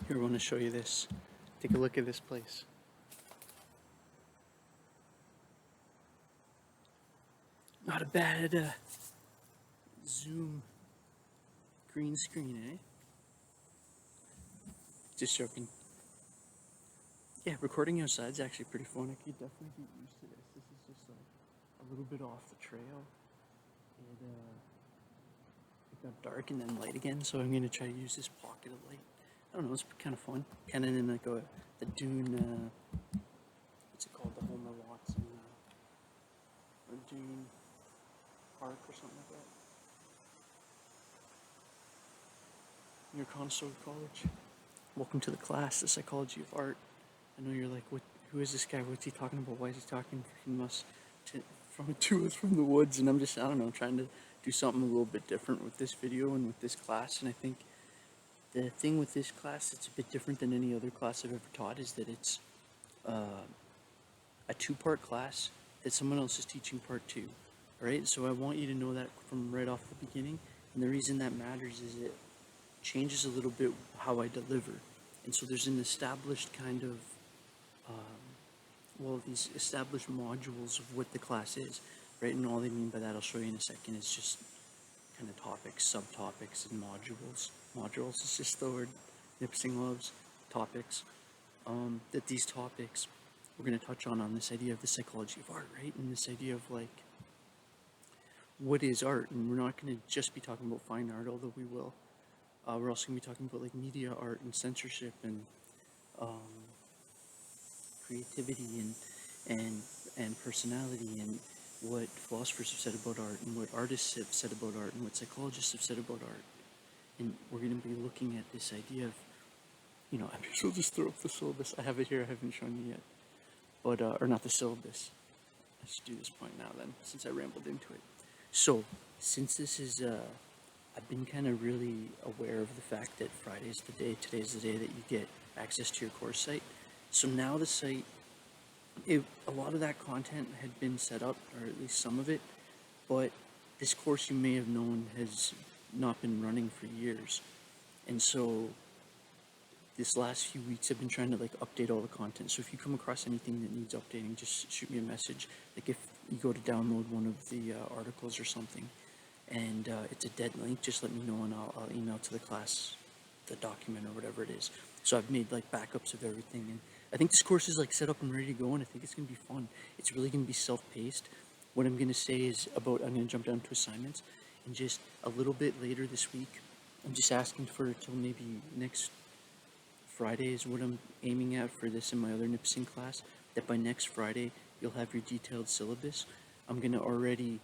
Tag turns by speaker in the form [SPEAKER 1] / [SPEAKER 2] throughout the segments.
[SPEAKER 1] Here, I want to show you this. Take a look at this place. Not a bad Zoom green screen, eh? Just joking. Yeah, recording outside is actually pretty fun. I could definitely get used to this. This is just like a little bit off the trail. It got dark and then light again, so I'm gonna try to use this pocket of light. I don't know, it's kind of fun. Kind of in like the dune. What's it called? The Homer Watson or Dune Park or something like that. Near Conestoga College. Welcome to the class, the psychology of art. I know you're like, what? Who is this guy? What's he talking about? Why is he talking from us to us from the woods? And I'm just, I don't know, trying to do something a little bit different with this video and with this class. And I think the thing with this class that's a bit different than any other class I've ever taught is that it's a two-part class that someone else is teaching part two. All right, so I want you to know that from right off the beginning. And the reason that matters is it changes a little bit how I deliver. And so there's an established kind of these established modules of what the class is, right? And all they mean by that, I'll show you in a second, is just kind of topics, subtopics, and modules. Modules is just the word Nipsing loves, topics. That these topics we're going to touch on this idea of the psychology of art, right? And this idea of like, what is art? And we're not going to just be talking about fine art, although we will. We're also going to be talking about like media art and censorship and creativity and personality and what philosophers have said about art and what artists have said about art and what psychologists have said about art. And we're going to be looking at this idea of, I'm sure I'll just throw up the syllabus. I have it here. I haven't shown you yet, but or not the syllabus. I should do this point now then, since I rambled into it. So since this is I've been kind of really aware of the fact that Friday's the day, today's the day that you get access to your course site. So now the site, a lot of that content had been set up, or at least some of it, but this course you may have known has not been running for years. And so this last few weeks I've been trying to like update all the content. So if you come across anything that needs updating, just shoot me a message. Like if you go to download one of the articles or something, and it's a dead link, just let me know and I'll email to the class the document or whatever it is. So I've made like backups of everything, and I think this course is like set up and ready to go, and I think it's going to be fun. It's really going to be self-paced. What I'm going to say is I'm going to jump down to assignments, and just a little bit later this week, I'm just asking for till maybe next Friday is what I'm aiming at for this in my other Nipsing class, that by next Friday you'll have your detailed syllabus. I'm going to already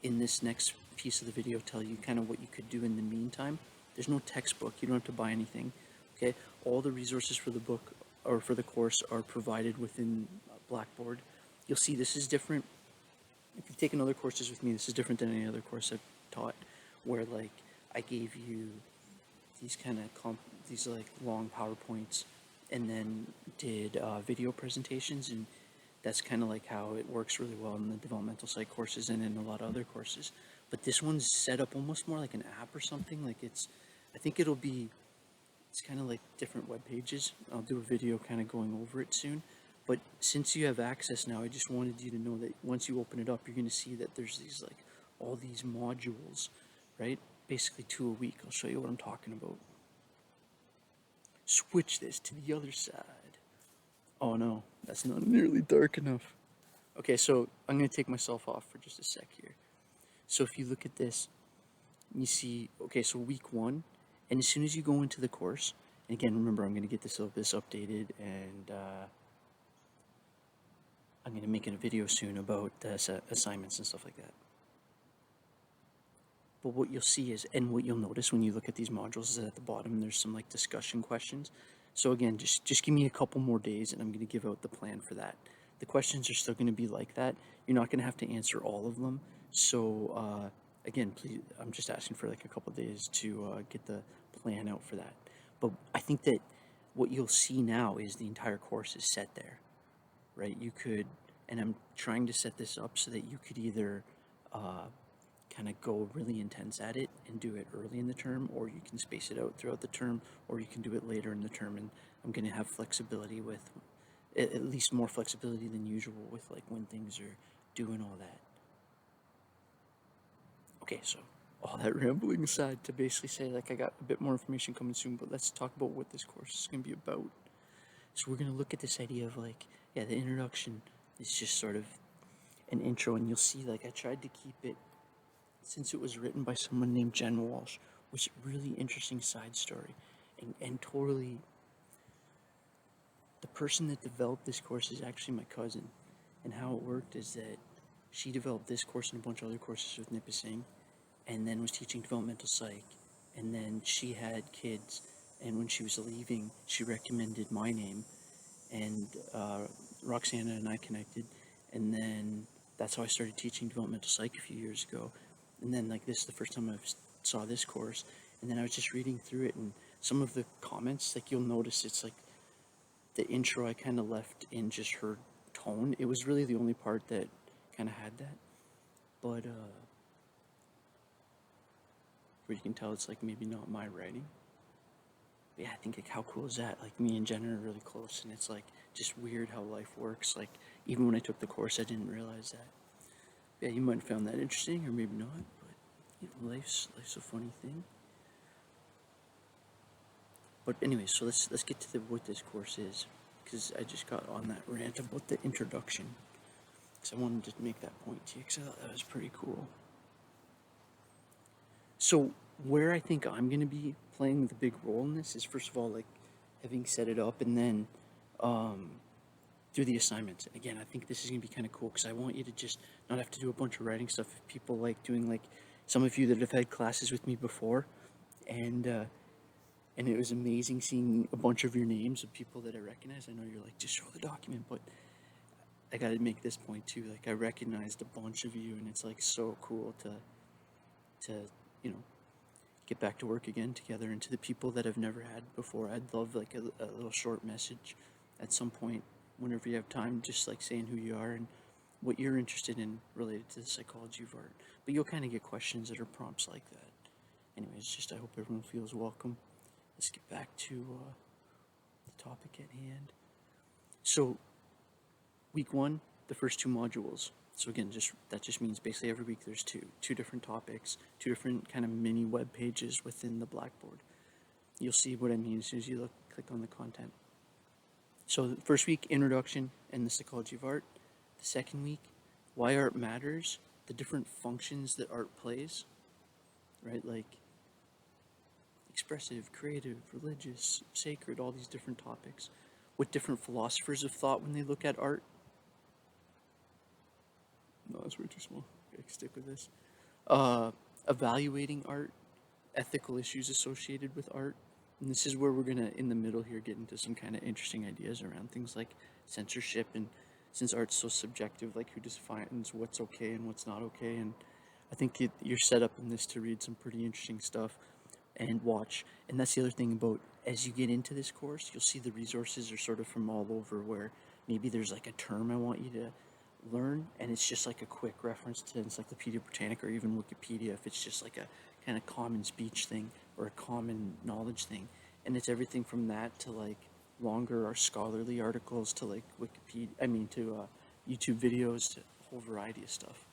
[SPEAKER 1] in this next piece of the video tell you kind of what you could do in the meantime. There's no textbook, you don't have to buy anything, okay? All the resources for the book or for the course are provided within Blackboard. You'll see this is different. If you've taken other courses with me, this is different than any other course I've taught, where like I gave you these kind of these like long PowerPoints and then did video presentations, and that's kind of like how it works really well in the developmental psych courses and in a lot of other courses. But this one's set up almost more like an app or something. Like I think it's kind of like different web pages. I'll do a video kind of going over it soon. But since you have access now, I just wanted you to know that once you open it up, you're going to see that there's these like all these modules, right? Basically 2 a week. I'll show you what I'm talking about. Switch this to the other side. Oh no, that's not nearly dark enough. Okay, so I'm going to take myself off for just a sec here. So if you look at this, you see, okay, so week 1, and as soon as you go into the course, and again, remember, I'm going to get the syllabus updated, and I'm going to make a video soon about the assignments and stuff like that. But what you'll see is, and what you'll notice when you look at these modules is that at the bottom there's some like discussion questions. So again, just give me a couple more days and I'm going to give out the plan for that. The questions are still going to be like that. You're not going to have to answer all of them. So again, please, I'm just asking for like a couple days to get the plan out for that. But I think that what you'll see now is the entire course is set there, right? You could, and I'm trying to set this up so that you could either kind of go really intense at it and do it early in the term, or you can space it out throughout the term, or you can do it later in the term. And I'm going to have flexibility with, at least more flexibility than usual with like when things are doing all that. Okay, so all that rambling aside to basically say, like, I got a bit more information coming soon, but let's talk about what this course is going to be about. So we're going to look at this idea of like, yeah, the introduction is just sort of an intro, and you'll see like I tried to keep it, since it was written by someone named Jen Walsh, was a really interesting side story, and totally, the person that developed this course is actually my cousin, and how it worked is that she developed this course and a bunch of other courses with Nipissing, and then was teaching developmental psych, and then she had kids, and when she was leaving, she recommended my name, and Roxana and I connected, and then that's how I started teaching developmental psych a few years ago, and then like this is the first time I saw this course, and then I was just reading through it, and some of the comments, like you'll notice it's like the intro I kind of left in just her tone. It was really the only part that kind of had that, but where you can tell it's like maybe not my writing. But yeah, I think like how cool is that? Like me and Jen are really close, and it's like just weird how life works. Like even when I took the course, I didn't realize that. Yeah, you might have found that interesting, or maybe not. But you know, life's a funny thing. But anyway, so let's get to what this course is, because I just got on that rant about the introduction, because I wanted to make that point to you, because I thought that was pretty cool. So where I think I'm going to be playing the big role in this is, first of all, like having set it up, and then through the assignments. And again, I think this is going to be kind of cool, because I want you to just not have to do a bunch of writing stuff. If people like doing, like some of you that have had classes with me before, and it was amazing seeing a bunch of your names of people that I recognize. I know you're like, just show the document, but I got to make this point too. Like I recognized a bunch of you, and it's like so cool to you know, get back to work again together. And to the people that I've never had before, I'd love like a little short message at some point whenever you have time, just like saying who you are and what you're interested in related to the psychology of art. But you'll kind of get questions that are prompts like that. Anyways, just I hope everyone feels welcome. Let's get back to the topic at hand. So week one, the first two modules. So again, that just means basically every week there's two different topics, two different kind of mini web pages within the Blackboard. You'll see what I mean as soon as you click on the content. So the first week, introduction and the psychology of art. The second week, why art matters, the different functions that art plays, right? Like expressive, creative, religious, sacred, all these different topics. What different philosophers have thought when they look at art. No, that's way too small. I can stick with this. Evaluating art, ethical issues associated with art. And this is where we're going to, in the middle here, get into some kind of interesting ideas around things like censorship. And since art's so subjective, like who defines what's okay and what's not okay. And I think you're set up in this to read some pretty interesting stuff and watch. And that's the other thing about, as you get into this course, you'll see the resources are sort of from all over, where maybe there's like a term I want you to learn, and it's just like a quick reference to Encyclopedia Britannica or even Wikipedia if it's just like a kind of common speech thing or a common knowledge thing. And it's everything from that to like longer or scholarly articles to like Wikipedia, to YouTube videos, to a whole variety of stuff.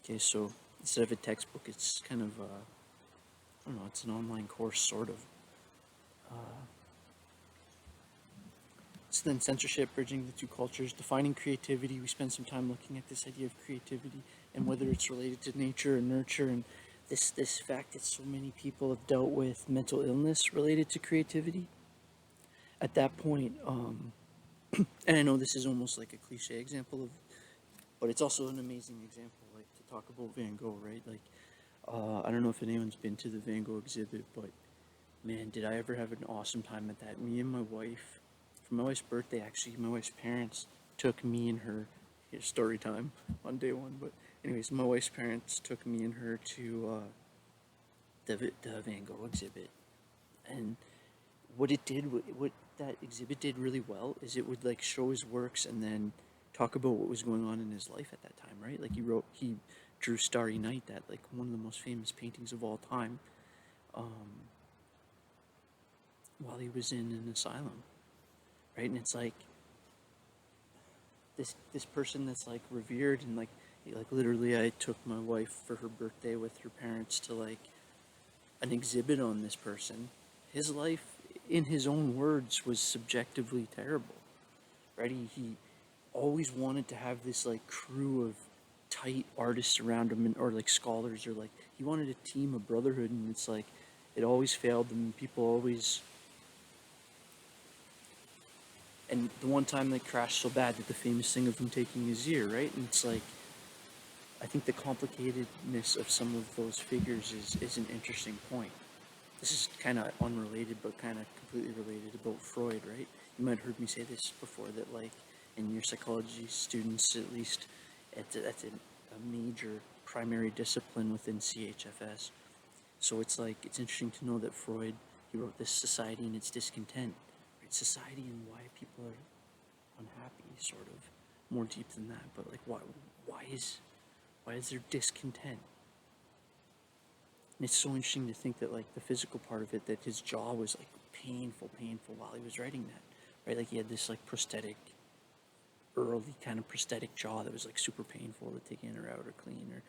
[SPEAKER 1] Okay, so instead of a textbook, it's kind of I don't know, it's an online course, sort of. So then censorship, bridging the two cultures, defining creativity. We spend some time looking at this idea of creativity and whether it's related to nature and nurture, and this fact that so many people have dealt with mental illness related to creativity. At that point, and I know this is almost like a cliche example of, but it's also an amazing example, like to talk about Van Gogh, right? Like, I don't know if anyone's been to the Van Gogh exhibit, but man, did I ever have an awesome time at that. Me and my wife, for my wife's birthday, actually, my wife's parents took me and her, story time on day one, but anyways, my wife's parents took me and her to the Van Gogh exhibit, and what that exhibit did really well is it would like show his works and then talk about what was going on in his life at that time, right? Like he drew Starry Night, that like one of the most famous paintings of all time, while he was in an asylum, right? And it's like this person that's like revered, and like literally I took my wife for her birthday with her parents to like an exhibit on this person. His life, in his own words, was subjectively terrible, right? He always wanted to have this like crew of tight artists around him, and, or like scholars, or like he wanted a team, a brotherhood, and it's like it always failed them. People always, and the one time they crashed so bad that the famous thing of him taking his ear, right? And it's like I think the complicatedness of some of those figures is an interesting point. This is kind of unrelated, but kind of completely related about Freud, right? You might have heard me say this before, that like in your psychology students, at least, that's a major primary discipline within CHFS. So it's like, it's interesting to know that Freud, he wrote this Society and Its Discontent, right? Society and why people are unhappy, sort of more deep than that, but like why is there discontent? And it's so interesting to think that like the physical part of it, that his jaw was like painful while he was writing that, right? Like he had this like prosthetic, early kind of prosthetic jaw that was like super painful to take in or out or clean or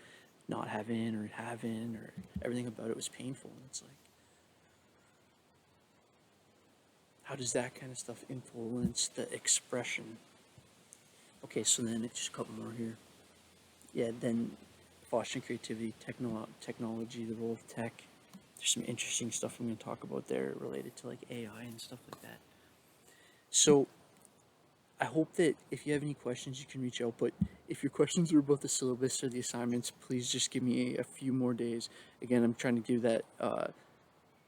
[SPEAKER 1] not have in or have in, or everything about it was painful. And it's like, how does that kind of stuff influence the expression? Okay, so then it's just a couple more here. Yeah, then fostering creativity, technology, the role of tech. There's some interesting stuff I'm going to talk about there related to like AI and stuff like that. So I hope that if you have any questions, you can reach out. But if your questions are about the syllabus or the assignments, please just give me a few more days. Again, I'm trying to give that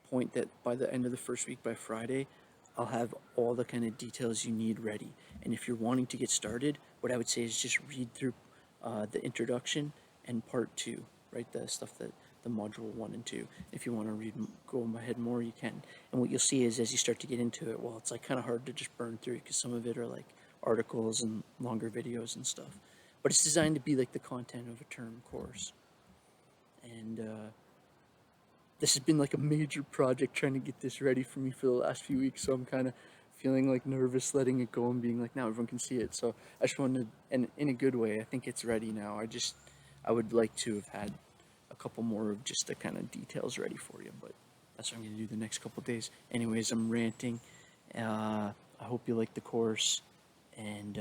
[SPEAKER 1] point that by the end of the first week, by Friday, I'll have all the kind of details you need ready. And if you're wanting to get started, what I would say is just read through the introduction and part 2, right? The stuff that the module 1 and 2. If you want to read, go ahead more, you can. And what you'll see is as you start to get into it, well, it's like kind of hard to just burn through, because some of it are like articles and longer videos and stuff. But it's designed to be like the content of a term course. And this has been like a major project trying to get this ready for me for the last few weeks, so I'm kind of feeling like nervous letting it go and being like, now everyone can see it. So I just wanted, and in a good way, I think it's ready now. I would like to have had a couple more of just the kind of details ready for you, but that's what I'm going to do the next couple days. Anyways, I'm ranting. I hope you like the course, and